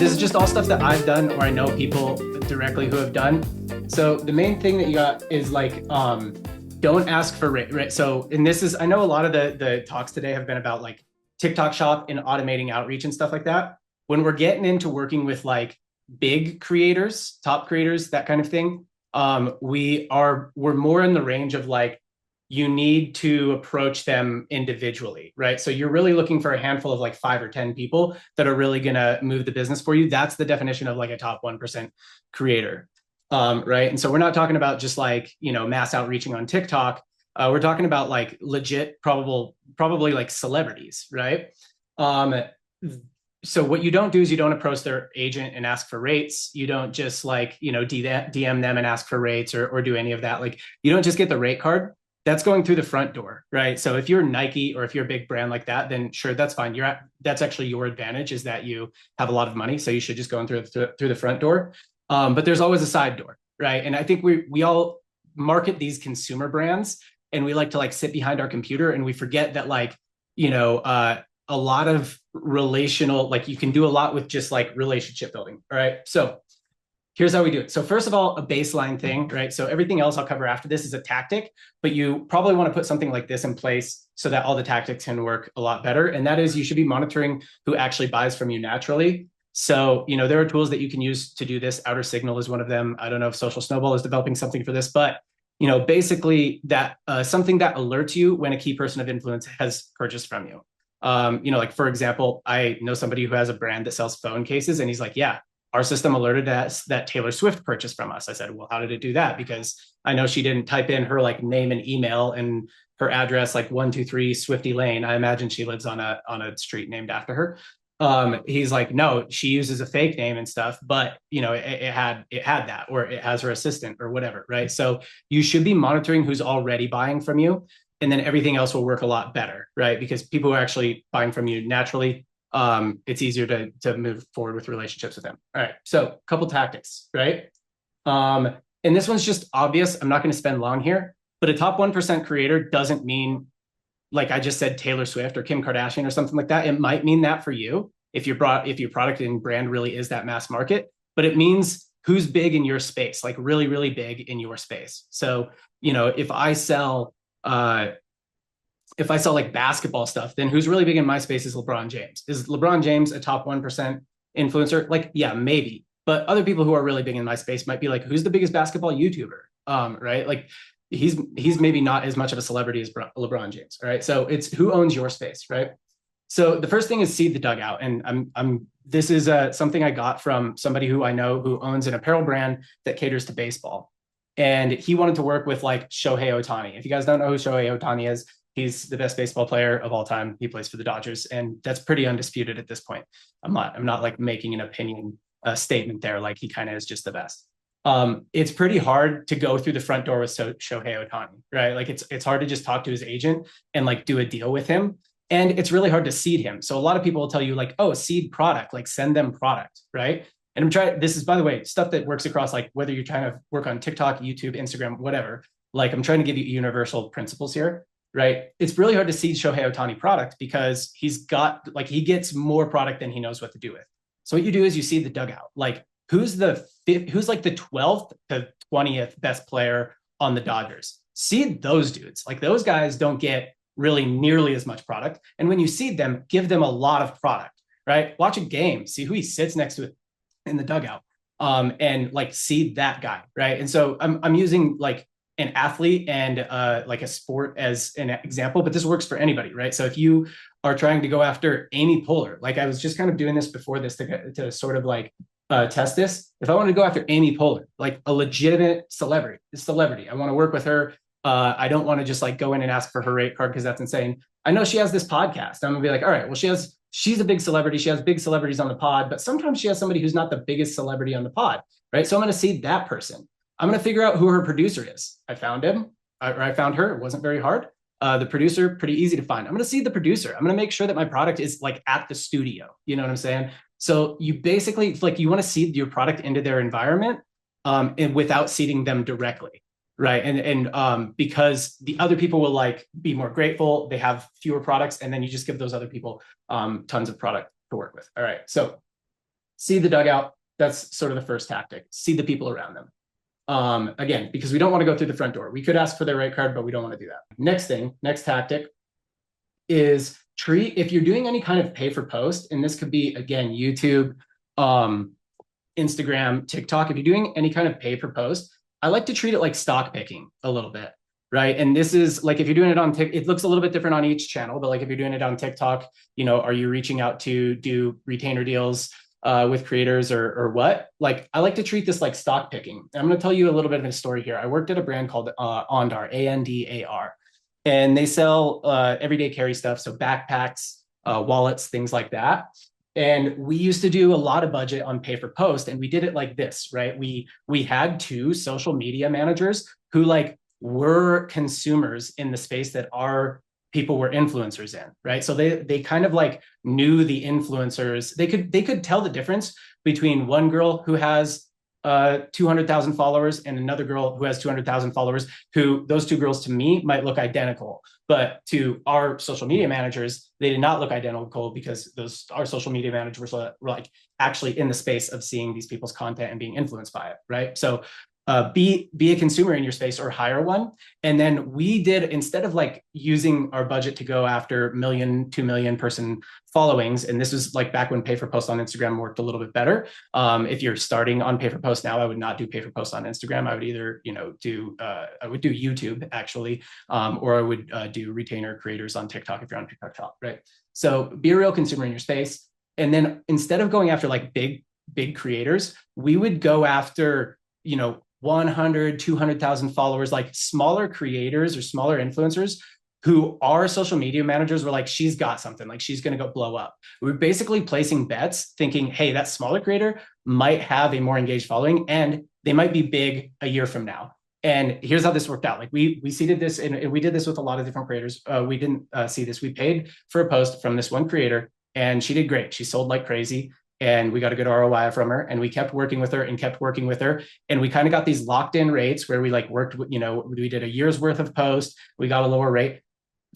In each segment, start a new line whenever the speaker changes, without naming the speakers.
this is just all stuff that I've done or I know people directly who have done. So the main thing that you got is like, don't ask for rate, right? So, and this is, I know a lot of the talks today have been about like TikTok shop and automating outreach and stuff like that. When we're getting into working with like big creators, top creators, that kind of thing, we're more in the range of like, you need to approach them individually, right? So you're really looking for a handful of like 5 or 10 people that are really going to move the business for you. That's the definition of like a top 1% creator, right? And so we're not talking about just like, mass outreaching on TikTok. We're talking about like legit, probably like celebrities, right? So what you don't do is you don't approach their agent and ask for rates. You don't just like, DM them and ask for rates or do any of that. Like you don't just get the rate card. That's going through the front door, right? So if you're Nike or if you're a big brand like that, then sure, that's fine. That's actually your advantage is that you have a lot of money. So you should just go in through the front door. But there's always a side door, right? And I think we all market these consumer brands and we like to like sit behind our computer and we forget that like, a lot of relational, like you can do a lot with just like relationship building, all right? So here's how we do it. So first of all, a baseline thing, right? So everything else I'll cover after this is a tactic, but you probably want to put something like this in place so that all the tactics can work a lot better. And that is you should be monitoring who actually buys from you naturally. So, there are tools that you can use to do this. Outer Signal is one of them. I don't know if Social Snowball is developing something for this, but basically that something that alerts you when a key person of influence has purchased from you. Like for example, I know somebody who has a brand that sells phone cases and he's like, yeah, our system alerted us that Taylor Swift purchased from us. I said, well, how did it do that? Because I know she didn't type in her like name and email and her address, like 123 Swifty Lane. I imagine she lives on a street named after her. He's like, no, she uses a fake name and stuff, but it had that, or it has her assistant or whatever, right? So you should be monitoring who's already buying from you, and then everything else will work a lot better, right? Because people who are actually buying from you naturally, it's easier to move forward with relationships with them. All right, so a couple tactics, right? And this one's just obvious. I'm not going to spend long here, but a top 1% creator doesn't mean, like I just said, Taylor Swift or Kim Kardashian or something like that. It might mean that for you if your product and brand really is that mass market, but it means who's big in your space, like really, really big in your space. So, if I sell like basketball stuff, then who's really big in my space is LeBron James. Is LeBron James a top 1% influencer? Like, yeah, maybe. But other people who are really big in my space might be like, who's the biggest basketball YouTuber? Right? Like he's maybe not as much of a celebrity as LeBron James. All right. So it's who owns your space, right? So the first thing is seed the dugout. And this is something I got from somebody who I know who owns an apparel brand that caters to baseball. And he wanted to work with like Shohei Ohtani. If you guys don't know who Shohei Ohtani is, he's the best baseball player of all time. He plays for the Dodgers, and that's pretty undisputed at this point. I'm not like making an opinion statement there. Like he kind of is just the best. It's pretty hard to go through the front door with Shohei Ohtani, right? Like it's hard to just talk to his agent and like do a deal with him. And it's really hard to seed him. So a lot of people will tell you like, oh, seed product, like send them product, right? And this is, by the way, stuff that works across like whether you're trying to work on TikTok, YouTube, Instagram, whatever. Like I'm trying to give you universal principles here, right? It's really hard to seed Shohei Ohtani product because he gets more product than he knows what to do with. So what you do is you seed the dugout. Like who's like the 12th to 20th best player on the Dodgers? Seed those dudes. Like those guys don't get really nearly as much product. And when you seed them, give them a lot of product, right? Watch a game, see who he sits next to in the dugout, and like seed that guy, right? And so I'm using like an athlete and like a sport as an example, but this works for anybody, right? So if you are trying to go after Amy Poehler, like I was just kind of doing this before this to sort of like test this. If I wanted to go after Amy Poehler, like a legitimate celebrity, I want to work with her. I don't want to just like go in and ask for her rate card because that's insane. I know she has this podcast. I'm gonna be like, all right, well, she's a big celebrity. She has big celebrities on the pod, but sometimes she has somebody who's not the biggest celebrity on the pod, right? So I'm going to seed that person. I'm going to figure out who her producer is. I found him, or I found her. It wasn't very hard. The producer, pretty easy to find. I'm going to seed the producer. I'm going to make sure that my product is like at the studio. You know what I'm saying? So you basically like you want to seed your product into their environment, and without seeding them directly. Right. And because the other people will like be more grateful, they have fewer products, and then you just give those other people tons of product to work with. All right. So See the dugout. That's sort of the first tactic. See the people around them. Again, because we don't want to go through the front door. We could ask for their rate card, but we don't want to do that. Next tactic is if you're doing any kind of pay for post, and this could be, again, YouTube, Instagram, TikTok, if you're doing any kind of pay for post, I like to treat it like stock picking a little bit, right? And this is like, if you're doing it on TikTok, it looks a little bit different on each channel, but like if you're doing it on TikTok, are you reaching out to do retainer deals with creators or what? Like, I like to treat this like stock picking. I'm going to tell you a little bit of a story here. I worked at a brand called Andar, ANDAR, and they sell everyday carry stuff. So backpacks, wallets, things like that. And we used to do a lot of budget on pay for post, and we did it like this, right? We had 2 social media managers who like were consumers in the space that our people were influencers in, right? So they kind of like knew the influencers. They could tell the difference between one girl who has 200,000 followers and another girl who has 200,000 followers, who those 2 girls to me might look identical. But to our social media managers, they did not look identical, because our social media managers were like actually in the space of seeing these people's content and being influenced by it, right? So be a consumer in your space or hire one. And then we did, instead of like using our budget to go after 1 million, 2 million person followings, and this was like back when pay for post on Instagram worked a little bit better. If you're starting on pay for post now, I would not do pay for post on Instagram. I would either, I would do YouTube actually, or I would do retainer creators on TikTok if you're on TikTok Shop, right? So be a real consumer in your space. And then instead of going after like big creators, we would go after, 100, 200,000 followers, like smaller creators or smaller influencers who our social media managers were like, she's got something, like she's going to go blow up. We were basically placing bets thinking, hey, that smaller creator might have a more engaged following and they might be big a year from now. And here's how this worked out. Like we seeded this, and we did this with a lot of different creators. We didn't see this. We paid for a post from this one creator, and she did great. She sold like crazy, and we got a good ROI from her, and we kept working with her. And we kind of got these locked in rates where we like worked, we did a year's worth of post. We got a lower rate.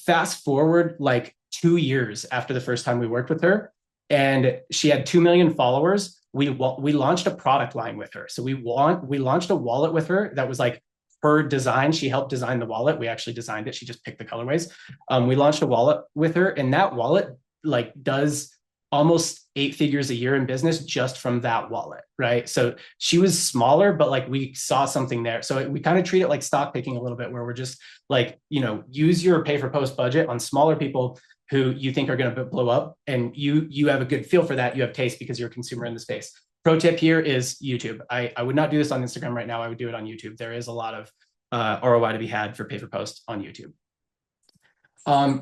Fast forward like 2 years after the first time we worked with her, and she had 2 million followers. We launched a product line with her. So we launched a wallet with her that was like her design. She helped design the wallet. We actually designed it. She just picked the colorways. We launched a wallet with her, and that wallet like does almost 8 figures a year in business just from that wallet, right? So she was smaller, but like we saw something there. So we kind of treat it like stock picking a little bit, where we're just like, use your pay for post budget on smaller people who you think are going to blow up, and you have a good feel for that. You have taste because you're a consumer in the space. Pro tip here is YouTube. I would not do this on Instagram right now. I would do it on YouTube. There is a lot of ROI to be had for pay for post on YouTube.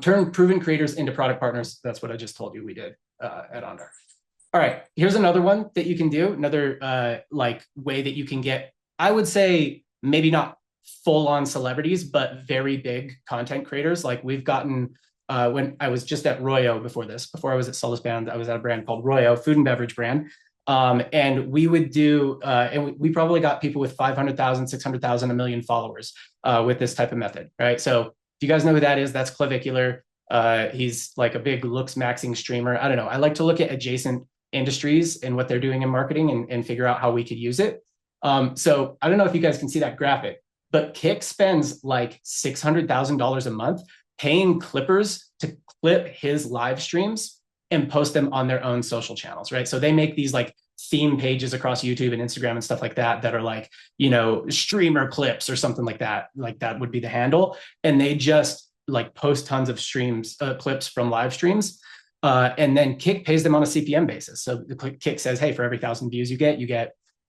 Turn proven creators into product partners. That's what I just told you we did at Ondar. All right, here's another one that you can do. Another like way that you can get, I would say, maybe not full on celebrities, but very big content creators. Like we've gotten, when I was just at Royo before I was at Solace Bands, I was at a brand called Royo, food and beverage brand. And we would do, and we probably got people with 500,000, 600,000, 1 million followers with this type of method, right? So if you guys know who that is, that's Clavicular. He's like a big looks maxing streamer. I don't know. I like to look at adjacent industries and what they're doing in marketing and figure out how we could use it. So I don't know if you guys can see that graphic, but Kick spends like $600,000 a month paying clippers to clip his live streams and post them on their own social channels, right? So they make these like theme pages across YouTube and Instagram and stuff like that that are like, streamer clips or something like that. Like that would be the handle. And they just like post tons of clips from live streams. And then Kick pays them on a CPM basis. So the Kick says, hey, for every 1,000 views you get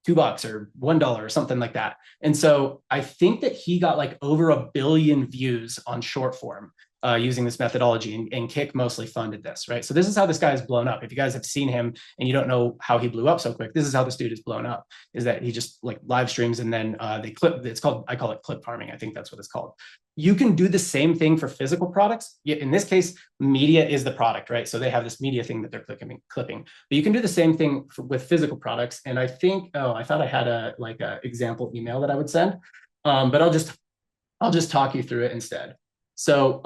$2 or $1 or something like that. And so I think that he got like over 1 billion views on short form using this methodology, and Kick mostly funded this, right? So this is how this guy is blown up. If you guys have seen him and you don't know how he blew up so quick, this is how this dude is blown up, is that he just like live streams and then they clip. I call it clip farming. I think that's what it's called. You can do the same thing for physical products. In this case, media is the product, right? So they have this media thing that they're clipping. But you can do the same thing with physical products. And I think, I thought I had a example email that I would send, but I'll just talk you through it instead. So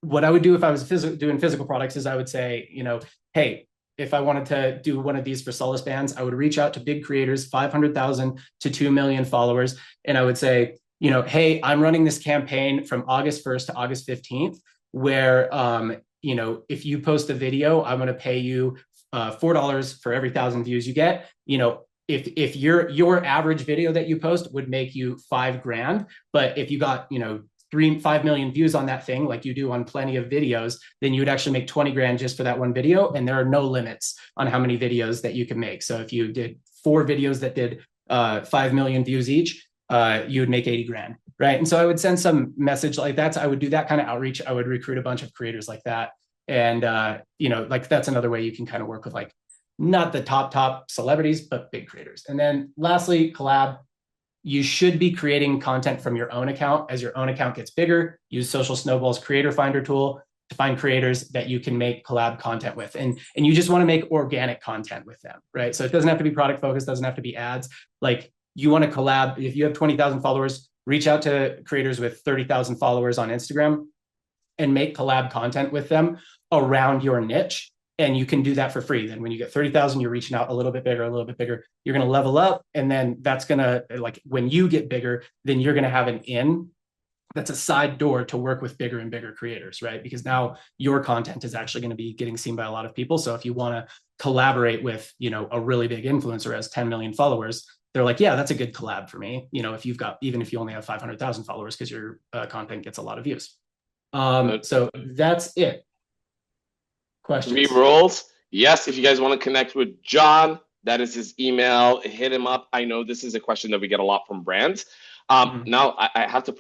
what I would do if I was doing physical products is I would say, hey, if I wanted to do one of these for Solace Bands, I would reach out to big creators, 500,000 to 2 million followers. And I would say, hey, I'm running this campaign from August 1st to August 15th, where, if you post a video, I'm going to pay you $4 for every 1,000 views you get. If your average video that you post would make you $5,000, but if you got, 5 million views on that thing, like you do on plenty of videos, then you would actually make 20 grand just for that one video. And there are no limits on how many videos that you can make. So if you did 4 videos that did 5 million views each, you would make 80 grand, right? And so I would send some message like that. So I would do that kind of outreach. I would recruit a bunch of creators like that. And, like that's another way you can kind of work with like, not the top celebrities, but big creators. And then lastly, collab. You should be creating content from your own account. As your own account gets bigger, use Social Snowball's Creator Finder tool to find creators that you can make collab content with. And you just want to make organic content with them, right? So it doesn't have to be product focused, doesn't have to be ads. Like you want to collab. If you have 20,000 followers, reach out to creators with 30,000 followers on Instagram and make collab content with them around your niche. And you can do that for free. Then when you get 30,000, you're reaching out a little bit bigger. You're going to level up. And then that's going to, like, when you get bigger, then you're going to have an in that's a side door to work with bigger and bigger creators, right? Because now your content is actually going to be getting seen by a lot of people. So if you want to collaborate with, a really big influencer who has 10 million followers, they're like, yeah, that's a good collab for me. Even if you only have 500,000 followers, because your content gets a lot of views. So that's it. Questions?
Re-rolls. Yes, if you guys want to connect with John, that is his email. Hit him up. I know this is a question that we get a lot from brands. Now I have to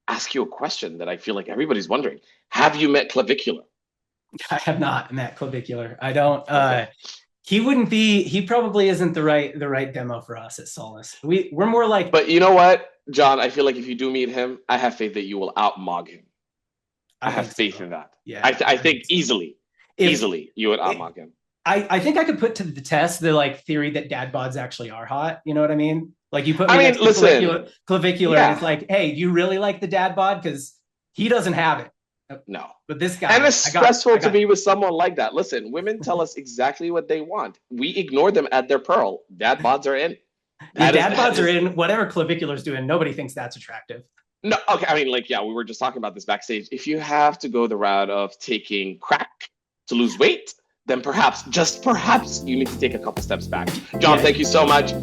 ask you a question that I feel like everybody's wondering. Have you met Clavicular?
I have not met Clavicular. I don't. Okay. He probably isn't the right demo for us at Solace. We're more like.
But you know what, John? I feel like if you do meet him, I have faith that you will outmog him. I have faith in that. Yeah, I think easily you would outmog him.
I think I could put to the test the theory that dad bods actually are hot. You know what I mean? Like you put me next to Clavicular, and it's like, hey, do you really like the dad bod? Because he doesn't have it.
No.
But this guy.
And it's stressful to be with someone like that. Listen, women tell us exactly what they want. We ignore them at their pearl. Dad bods are in.
Dad bods are in. Whatever Clavicular's doing, nobody thinks that's attractive.
No, okay. We were just talking about this backstage. If you have to go the route of taking crack to lose weight, then perhaps, just perhaps, you need to take a couple steps back. John, thank you so much.